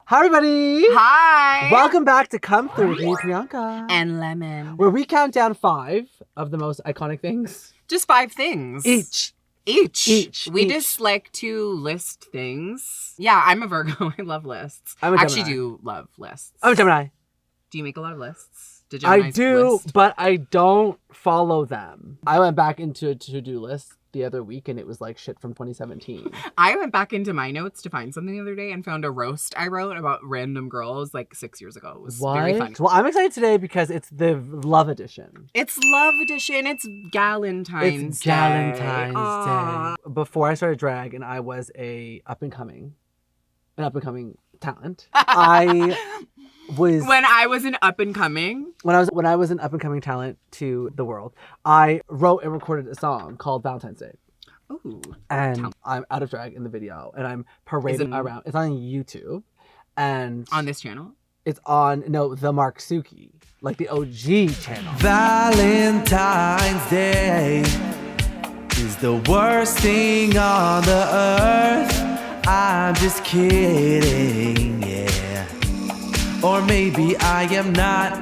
Hi, everybody. Hi. Welcome back to Come Through with me, Priyanka. And Lemon. Where we count down 5 of the most iconic things. Just 5 things. Each. We just like to list things. Yeah, I'm a Virgo. I love lists. I'm a Gemini. Actually do love lists. I'm a Gemini. Do you make a lot of lists? I do, but I don't follow them. I went back into a to-do list the other week and it was like shit from 2017. I went back into my notes to find something the other day and found a roast I wrote about random girls like 6 years ago. It was very funny. Well, I'm excited today because it's the love edition. It's love edition. It's Galentine's Day. Galentine's Day. Before I started drag and I was an up-and-coming talent, when I was an up-and-coming talent to the world, I wrote and recorded a song called Valentine's Day. Ooh. And I'm out of drag in the video and I'm parading around. It's on YouTube. And on this channel? It's on, the Mark Suki, like the OG channel. Valentine's Day is the worst thing on the earth. I'm just kidding, yeah. Or maybe I am not.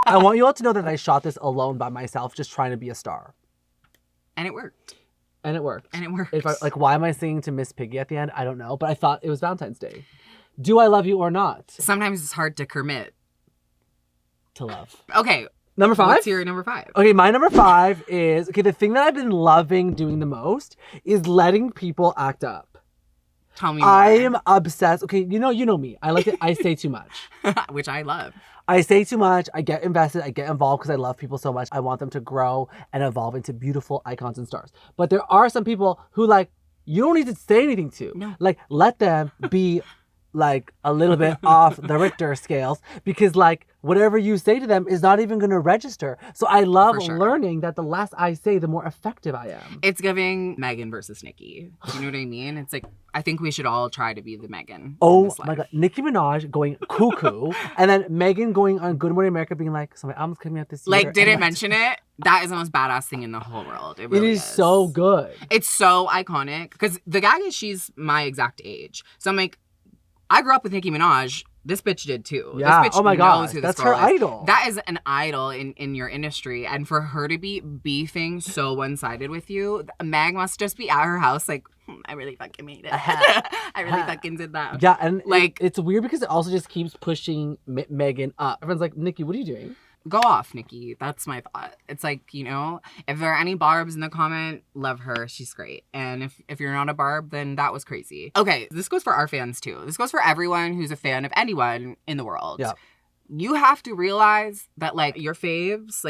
I want you all to know that I shot this alone by myself, just trying to be a star. And it worked. Why am I singing to Miss Piggy at the end? I don't know, but I thought it was Valentine's Day. Do I love you or not? Sometimes it's hard to commit. To love. Okay. Number 5? What's your number 5? Okay, my number 5 is, the thing that I've been loving doing the most is letting people act up. Tell me more. I am obsessed. Okay, you know me. I say too much. Which I love. I say too much. I get invested. I get involved because I love people so much. I want them to grow and evolve into beautiful icons and stars. But there are some people who, you don't need to say anything to. No. Let them be, a little bit off the Richter scales because, whatever you say to them is not even going to register. So I love learning that the less I say, the more effective I am. It's giving Megan versus Nicki. Do you know what I mean? It's I think we should all try to be the Megan. Oh my God. Nicki Minaj going cuckoo and then Megan going on Good Morning America being like, so my album's coming out this year. Didn't mention it. That is the most badass thing in the whole world. It really is so good. It's so iconic because the gag is she's my exact age. So I'm I grew up with Nicki Minaj. This bitch did too. Yeah. This bitch oh my God. Who That's this girl her is. idol. That is an idol in your industry. And for her to be beefing so one-sided with you, Meg must just be at her house I really fucking made it. I really fucking did that. Yeah, and it's weird because it also just keeps pushing Megan up. Everyone's like, Nicki, what are you doing? Go off, Nicki. That's my thought. It's if there are any barbs in the comment, love her. She's great. And if you're not a barb, then that was crazy. Okay, this goes for our fans too. This goes for everyone who's a fan of anyone in the world. Yeah. You have to realize that your faves,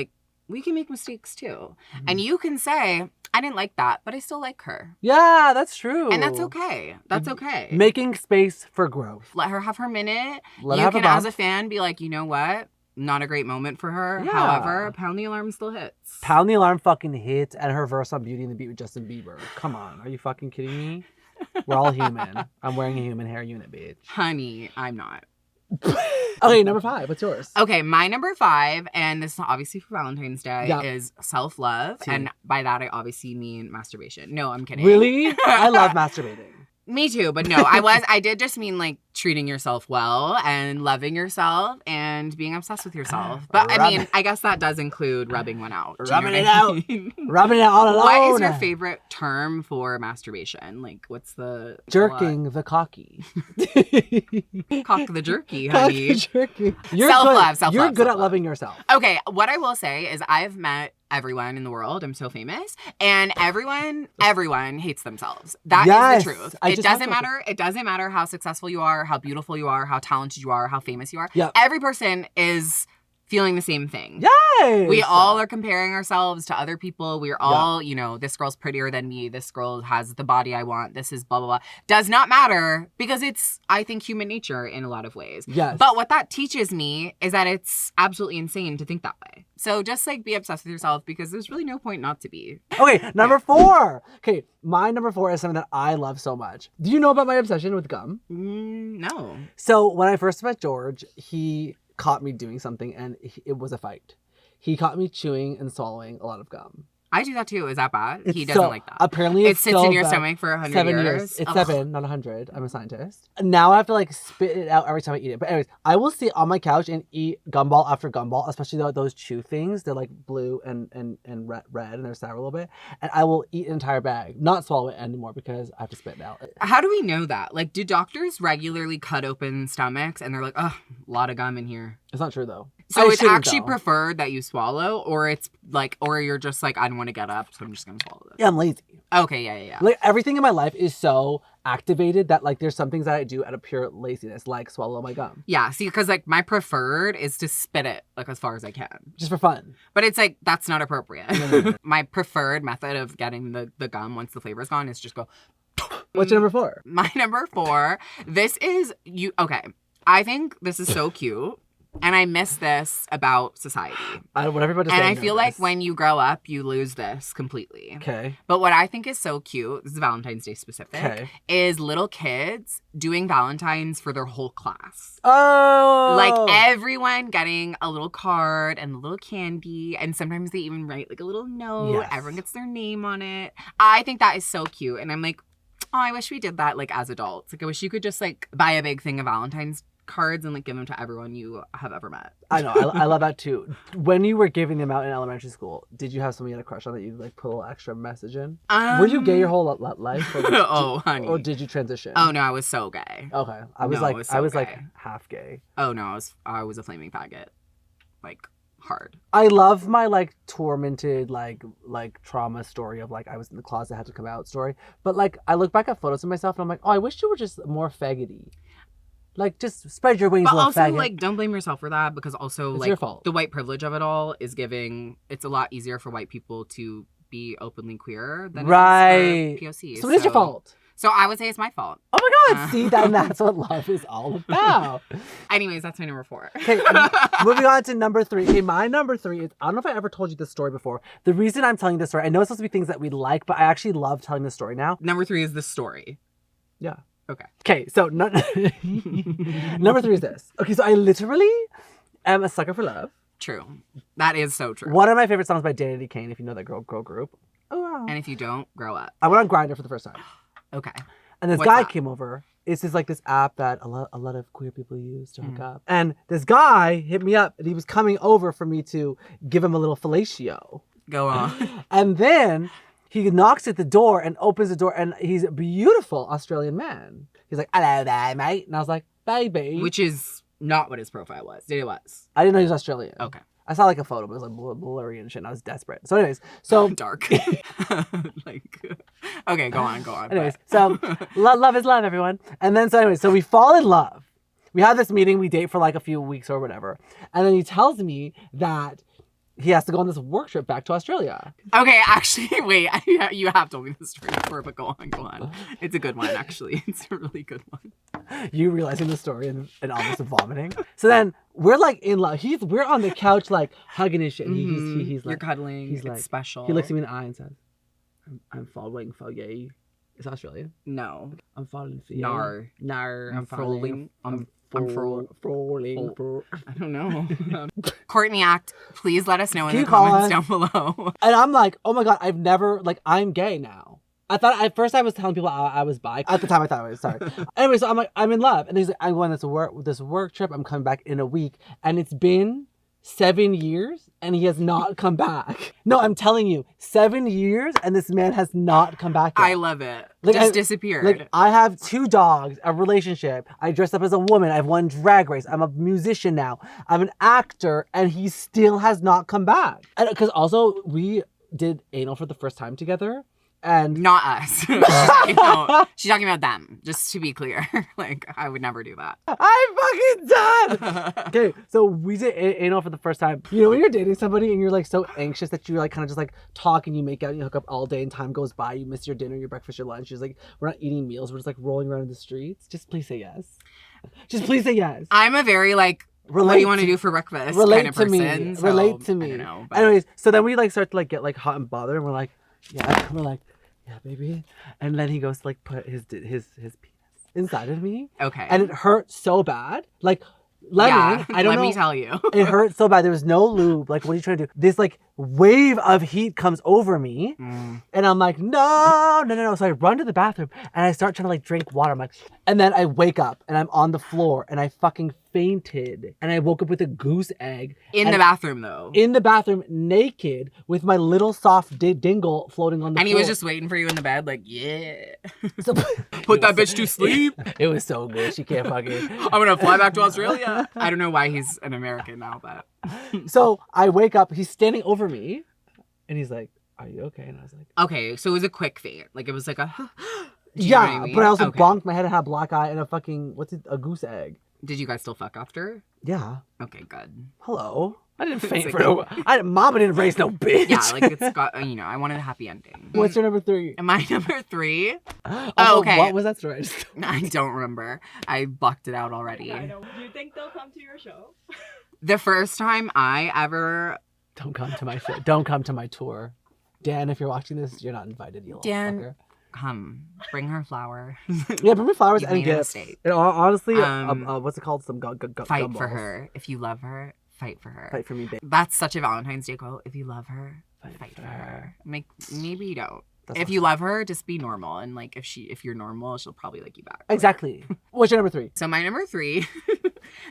we can make mistakes too. Mm-hmm. And you can say, I didn't like that, but I still like her. Yeah, that's true. And that's okay. That's okay. Making space for growth. Let her have her minute. You can, as a fan, be like, you know what? Not a great moment for her. Yeah. However, Pound the Alarm still hits. Pound the Alarm fucking hits, and her verse on Beauty and the Beat with Justin Bieber. Come on, are you fucking kidding me? We're all human. I'm wearing a human hair unit, bitch. Honey, I'm not. Okay, number 5. What's yours? Okay, my number 5, and this is obviously for Valentine's Day, is self-love. And by that, I obviously mean masturbation. No, I'm kidding. Really? I love masturbating. Me too, but no, I did just mean treating yourself well and loving yourself and being obsessed with yourself. But I guess that does include rubbing one out. Rubbing it out. Rubbing it out alone. What is your favorite term for masturbation? What's the... Jerking the cocky. Cock the jerky, honey. Cock the jerky. Self-love. You're good at loving yourself. Okay, what I will say is I've met everyone in the world. I'm so famous. And everyone hates themselves. That is the truth. It doesn't matter. It doesn't matter how successful you are, how beautiful you are, how talented you are, how famous you are. Yep. Every person is feeling the same thing. Yes! We all are comparing ourselves to other people. We're all, this girl's prettier than me. This girl has the body I want. This is blah, blah, blah. Does not matter because it's, I think, human nature in a lot of ways. Yes. But what that teaches me is that it's absolutely insane to think that way. So just be obsessed with yourself because there's really no point not to be. Okay, number 4. Okay, my number 4 is something that I love so much. Do you know about my obsession with gum? No. So when I first met George, he caught me doing something and it was a fight. He caught me chewing and swallowing a lot of gum. I do that too. Is that bad? He doesn't like that. Apparently, it sits in your bad. stomach for 100 7 years. It's 7, not 100. I'm a scientist. Now I have to like spit it out every time I eat it. But anyways, I will sit on my couch and eat gumball after gumball, especially those chew things. They're like blue and red, and they're sour a little bit. And I will eat an entire bag, not swallow it anymore because I have to spit it out. How do we know that? Like, do doctors regularly cut open stomachs and they're like, oh, a lot of gum in here? It's not true though. So it's actually preferred that you swallow, or it's like, or you're just like, I don't want to get up, so I'm just gonna swallow this. Yeah, I'm lazy. Okay, yeah. Like everything in my life is so activated that like there's some things that I do out of pure laziness, like swallow my gum. Yeah, see, because like my preferred is to spit it like as far as I can. Just for fun. But it's like, that's not appropriate. No. My preferred method of getting the gum once the flavor's gone is just go. What's your number 4? My number 4, this is, okay, I think this is so cute. And I miss this about society. What everybody and I feel like when you grow up, you lose this completely. Okay. But what I think is so cute, this is Valentine's Day specific, is little kids doing Valentine's for their whole class. Oh! Like everyone getting a little card and a little candy. And sometimes they even write like a little note. Yes. Everyone gets their name on it. I think that is so cute. And I'm like, oh, I wish we did that like as adults. Like I wish you could just like buy a big thing of Valentine's cards and like give them to everyone you have ever met. I know. I love that too. When you were giving them out in elementary school, did you have someone you had a crush on that you like put a little extra message in? Were you gay your whole life? Or honey. Or did you transition? Oh no, I was so gay. Okay. I was like half gay. Oh no, I was a flaming faggot. Like hard. I love my like tormented like trauma story of like I was in the closet, had to come out story. But like I look back at photos of myself and I'm like, oh, I wish you were just more faggoty. Like, just spread your wings, but little also, faggot. like, don't blame yourself for that because also, it's like, your fault. The white privilege of it all is giving. It's a lot easier for white people to be openly queer than it is for POC. So it is your fault. So I would say it's my fault. Oh my God! See, that's what love is all about. Anyways, that's my number 4. Okay, moving on to number 3. Okay, my number 3 is, I don't know if I ever told you this story before. The reason I'm telling this story, I know it's supposed to be things that we like, but I actually love telling this story now. Number 3 is the story. Yeah. Okay, so number 3 is this. Okay, so I literally am a sucker for love. True. That is so true. One of my favorite songs by Danity Kane, if you know that girl group. Oh, wow. And if you don't, grow up. I went on Grindr for the first time. Okay. And this guy came over. It's just like this app that a lot of queer people use to hook up. And this guy hit me up and he was coming over for me to give him a little fellatio. Go on. And then he knocks at the door and opens the door and he's a beautiful Australian man. He's like, hello there, mate. And I was like, baby. Which is not what his profile was. It was. I didn't know he was Australian. Okay. I saw like a photo, but it was like blurry and shit. And I was desperate. So anyways, so. Dark. Like, okay, go on. Anyways, so love is love, everyone. And then, so we fall in love. We have this meeting, we date for like a few weeks or whatever. And then he tells me that he has to go on this work trip back to Australia. Okay, actually, wait. You have told me this story before, but go on. It's a good one, actually. It's a really good one. You realizing the story and almost vomiting. So then we're like in love. We're on the couch like hugging and shit. Mm-hmm. He's like, you're cuddling. He's it's like, special. He looks at me in the eye and says, I'm falling for you. It's Australian. No. I'm falling for you. Nar. I'm falling. I'm falling. For... I don't know. Courtney Act, please let us know in the calling. comments down below. And I'm like, oh my God, I've never, like, I'm gay now. I thought, at first I was telling people I was bi. At the time I thought I was, sorry. Anyway, so I'm like, I'm in love. And he's like, I'm going on this work trip. I'm coming back in a week. And it's been 7 years and he has not come back. No, I'm telling you, 7 years and this man has not come back yet. I love it. Like, Just disappeared. Like, I have 2 dogs, a relationship. I dressed up as a woman. I've won Drag Race. I'm a musician now. I'm an actor and he still has not come back. Because also, we did anal for the first time together. And not us. She's talking about them, just to be clear. Like, I would never do that. I'm fucking done! Okay, so we did anal for the first time. You know when you're dating somebody and you're like so anxious that you like kind of just like talk and you make out and you hook up all day and time goes by, you miss your dinner, your breakfast, your lunch. She's like, we're not eating meals, we're just like rolling around in the streets. Just please say yes. Just please say yes. I'm a very like, what do you want to do for breakfast kind of person. Relate to me. I don't know, but... Anyways, so then we like start to like get like hot and bothered and we're like, yeah, baby. And then he goes to like put his penis inside of me. Okay. And it hurt so bad. Like, let me tell you. It hurt so bad. There was no lube. Like, what are you trying to do? This like wave of heat comes over me. And I'm like, no. So I run to the bathroom and I start trying to like drink water. I'm like, and then I wake up and I'm on the floor and I fucking fainted. And I woke up with a goose egg. In the bathroom, though. In the bathroom, naked, with my little soft dingle floating on the floor. And he was just waiting for you in the bed, like, yeah. So, Put that bitch to sleep. It was so good. She can't fucking... I'm gonna fly back to Australia. I don't know why he's an American now, but... So I wake up, he's standing over me, and he's like, are you okay? And I was like... Okay, so it was a quick faint. Like, it was like a... Yeah, I mean? But I also bonked my head and had a black eye and a fucking, a goose egg. Did you guys still fuck after? Yeah. Okay, good. Hello? I didn't faint for no... Mama didn't raise no bitch. Yeah, like, it's got, I wanted a happy ending. What's your number 3? Am I number 3? Also, okay. What was that story? I don't remember. I blocked it out already. I know. Do you think they'll come to your show? The first time I ever... Don't come to my show. Don't come to my tour. Dan, if you're watching this, you're not invited, you little fucker. Come, bring her flowers. Yeah, bring me flowers You and made a gifts. mistake. And honestly, what's it called? Some Fight gumballs. for her. If you love her, fight for her. Fight for me, babe. That's such a Valentine's Day quote. If you love her, fight for her. Maybe you don't. If you love her, just be normal. And like if you're normal, she'll probably like you back. Exactly. What's your number 3? So my number 3,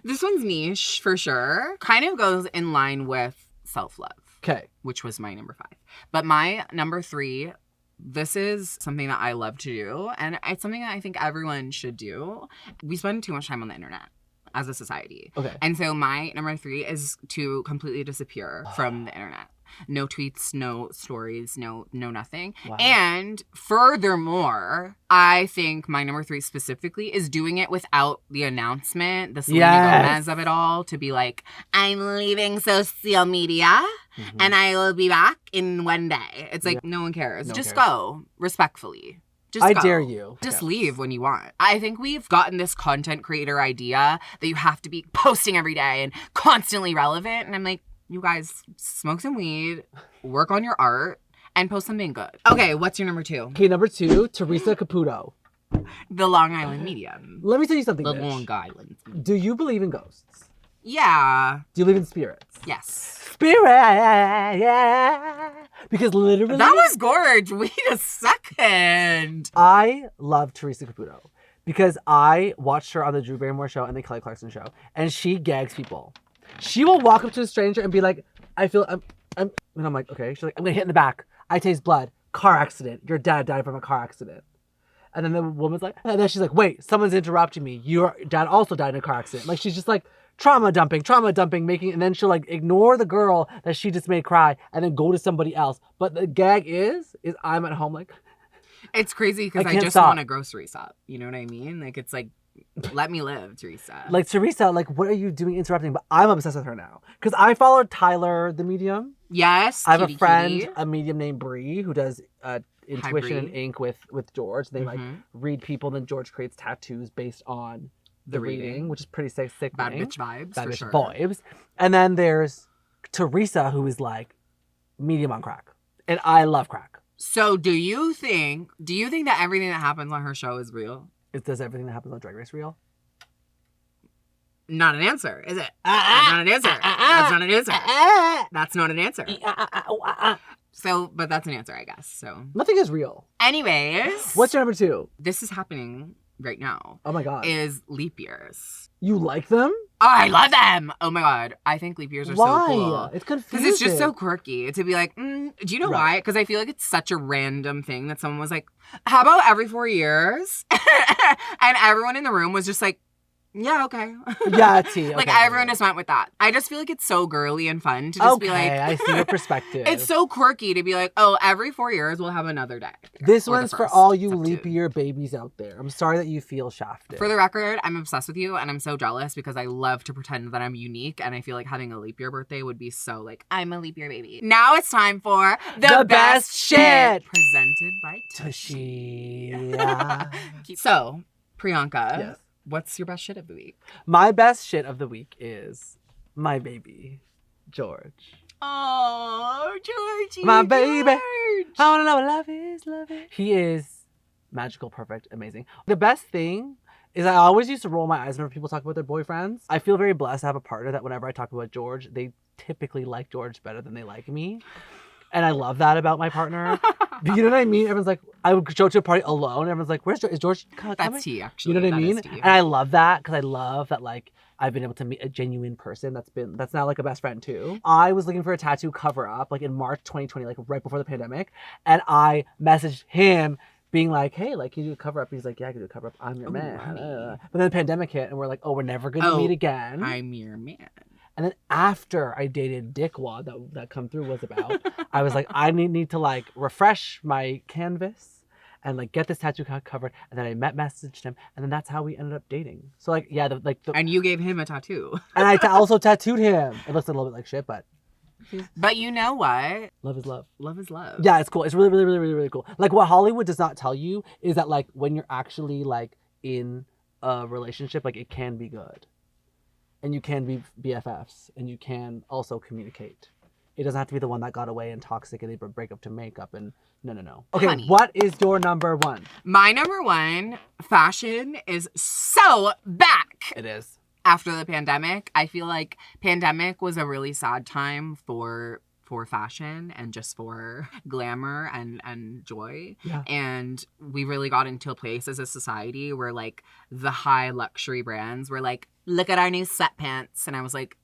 this one's niche for sure. Kind of goes in line with self-love. Okay. Which was my number 5. But my number 3, this is something that I love to do. And it's something that I think everyone should do. We spend too much time on the internet as a society. Okay. And so my number 3 is to completely disappear from the internet. No tweets, no stories, no nothing. Wow. And furthermore, I think my number 3 specifically is doing it without the announcement, the Selena Gomez of it all, to be like, I'm leaving social media and I will be back in one day. It's like, no one cares. Just go respectfully. Just go. dare you. Just leave when you want. I think we've gotten this content creator idea that you have to be posting every day and constantly relevant. And I'm like, you guys, smoke some weed, work on your art, and post something good. Okay, what's your number 2? Okay, number 2, Teresa Caputo. The Long Island Medium. Let me tell you something, The bitch. Long Island. Do you believe in ghosts? Yeah. Do you believe in spirits? Yes. Spirit, yeah. Because literally... That was gorge. Wait a second. I love Teresa Caputo because I watched her on the Drew Barrymore show and the Kelly Clarkson show, and she gags people. She will walk up to a stranger and be like, I feel, and I'm like, okay. She's like, I'm gonna hit in the back. I taste blood. Car accident. Your dad died from a car accident. And then the woman's like, and then she's like, wait, someone's interrupting me. Your dad also died in a car accident. Like, she's just like trauma dumping, making, and then she'll like ignore the girl that she just made cry and then go to somebody else. But the gag is I'm at home like. It's crazy because I just want a grocery shop. You know what I mean? Like, it's like, let me live, Teresa. Like, Teresa, like, what are you doing interrupting? But I'm obsessed with her now. Because I followed Tyler, the medium. Yes. I have a friend, a medium named Bree, who does intuition Bree. and ink with George. They like read people, and then George creates tattoos based on the reading, which is pretty sick. Bad bitch vibes, Bad for bitch sure. vibes. And then there's Teresa, who is like medium on crack. And I love crack. So do you think that everything that happens on her show is real? Does everything that happens on Drag Race real? Not an answer, is it? That's not an answer. That's not an answer. That's not an answer. So, but that's an answer, I guess. So Nothing is real. anyways. What's your number 2? This is happening right now. Oh my God. Is leap years. You like them? Oh, I love them. Oh my God. I think leap years are Why? so cool. It's confusing. Because it's just so quirky to be like, do you know why? Because I feel like it's such a random thing that someone was like, how about every 4 years? And everyone in the room was just like, yeah, okay. Yeah, T. Okay, like, everyone just went with that. I just feel like it's so girly and fun to just be like... I see your perspective. It's so quirky to be like, oh, every 4 years we'll have another day. This Or one's the for first. all you It's up to leap year babies out there. I'm sorry that you feel shafted. For the record, I'm obsessed with you and I'm so jealous because I love to pretend that I'm unique and I feel like having a leap year birthday would be so like, I'm a leap year baby. Now it's time for The Best Shit. Presented by Tushy. Yeah. So, Priyanka, Yes. what's your best shit of the week? My best shit of the week is my baby, George. Oh, Georgie. My baby. George. I wanna know what love is, love it. He is magical, perfect, amazing. The best thing is I always used to roll my eyes whenever people talk about their boyfriends. I feel very blessed to have a partner that whenever I talk about George, they typically like George better than they like me. And I love that about my partner. You know what I mean? Everyone's like, I would show up to a party alone. Everyone's like, where's George? Is George coming? That's tea, actually. You know what I That mean? is tea. And I love that because I love that, like, I've been able to meet a genuine person that's now like a best friend too. I was looking for a tattoo cover up like in March 2020, like right before the pandemic. And I messaged him being like, hey, like, can you do a cover up? He's like, yeah, I can do a cover up. I'm your man. But then the pandemic hit and we're like, oh, we're never going to meet again. I'm your man. And then after I dated Dickwad, that come through was about, I was like, I need to like refresh my canvas and like get this tattoo covered. And then I messaged him, and then that's how we ended up dating. So like, yeah, and you gave him a tattoo. And I also tattooed him. It looks a little bit like shit, but. But you know what? Love is love. Love is love. Yeah, it's cool. It's really, really, really, really, really cool. Like what Hollywood does not tell you is that like when you're actually like in a relationship, like it can be good. And you can be BFFs, and you can also communicate. It doesn't have to be the one that got away and toxic and they break up to make up and no. Okay, Honey. What is your number one? My number one, fashion is so back. It is. After the pandemic, I feel like pandemic was a really sad time for fashion and just for glamour and joy. Yeah. And we really got into a place as a society where like the high luxury brands were like, look at our new sweatpants. And I was like,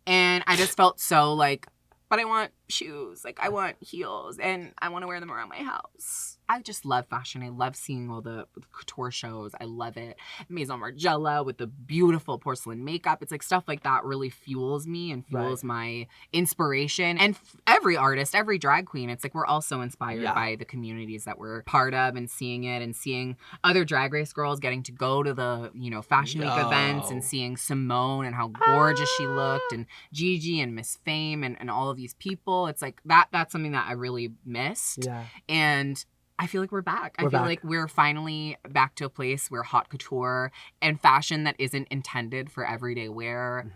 and I just felt so like, but I want shoes. Like I want heels and I want to wear them around my house. I just love fashion. I love seeing all the couture shows. I love it. Maison Margiela with the beautiful porcelain makeup. It's like stuff like that really fuels me and fuels my inspiration. And every artist, every drag queen, it's like we're also inspired by the communities that we're part of and seeing it and seeing other Drag Race girls getting to go to the, Fashion Week events and seeing Simone and how gorgeous she looked and Gigi and Miss Fame and all of these people. It's like that's something that I really missed. Yeah. And I feel like we're back. I feel like we're finally back to a place where haute couture and fashion that isn't intended for everyday wear,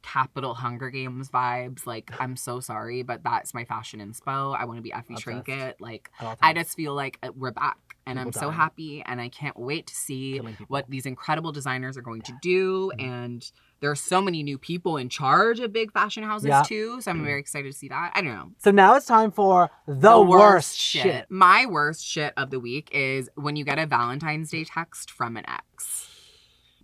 capital Hunger Games vibes. Like, I'm so sorry, but that's my fashion inspo. I want to be Effie Trinket. Like, I just feel like we're back. And I'm so happy. And I can't wait to see what these incredible designers are going to do. And there are so many new people in charge of big fashion houses too. So I'm very excited to see that. I don't know. So now it's time for the worst shit. My worst shit of the week is when you get a Valentine's Day text from an ex.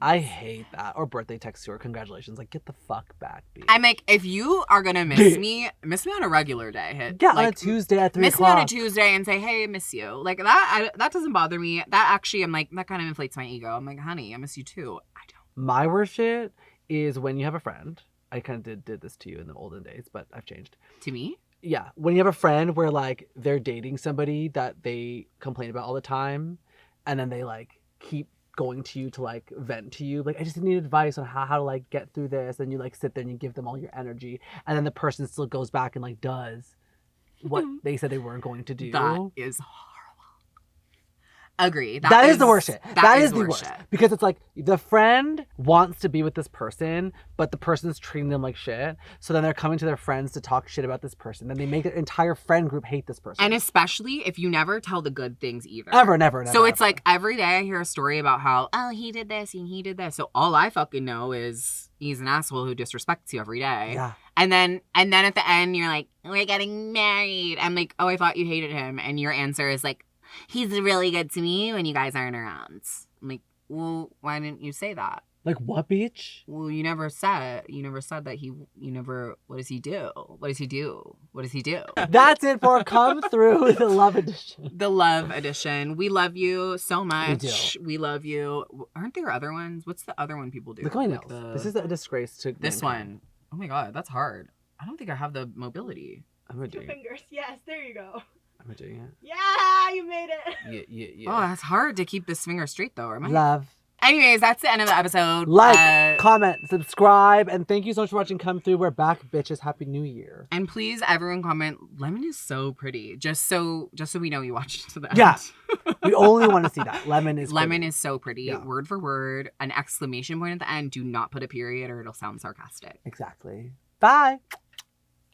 I hate that. Or birthday text or congratulations. Like, get the fuck back, B. I'm like, if you are going to miss me on a regular day. Yeah, like, on a Tuesday at 3 miss o'clock. Me on a Tuesday and say, hey, I miss you. Like, that doesn't bother me. That actually, I'm like, that kind of inflates my ego. I'm like, honey, I miss you too. I don't. My worst shit is when you have a friend. I kind of did this to you in the olden days, but I've changed. To me? Yeah. When you have a friend where, like, they're dating somebody that they complain about all the time, and then they, like, keep going to you to like vent to you, like, I just need advice on how to like get through this, and you like sit there and you give them all your energy, and then the person still goes back and like does what they said they weren't going to do. That is horrible. Agree. That is the worst shit. That is the worst shit. Because it's like the friend wants to be with this person, but the person's treating them like shit. So then they're coming to their friends to talk shit about this person. Then they make their entire friend group hate this person. And especially if you never tell the good things either. Never. So it's like every day I hear a story about how, oh, he did this and he did this. So all I fucking know is he's an asshole who disrespects you every day. Yeah. And then at the end you're like, we're getting married. I'm like, oh, I thought you hated him. And your answer is like, he's really good to me when you guys aren't around. I'm like, well, why didn't you say that? Like, what, bitch? Well, you never said that what does he do? What does he do? What does he do? That's it for Come Through the Love Edition. The Love Edition. We love you so much. We do. We love you. Aren't there other ones? What's the other one people do? The coin This is a disgrace to this mankind. One. Oh my God, that's hard. I don't think I have the mobility. I'm gonna do Two fingers. Yes, there you go. I'm doing it. Yeah, you made it. Yeah. Oh, that's hard to keep this finger straight though. Love. Anyways, that's the end of the episode. Like, comment, subscribe, and thank you so much for watching Come Through. We're back, bitches. Happy New Year. And please, everyone comment, lemon is so pretty. Just so we know you watched to the end. Yeah. We only want to see that. Lemon is so pretty. Yeah. Word for word. An exclamation point at the end. Do not put a period or it'll sound sarcastic. Exactly. Bye.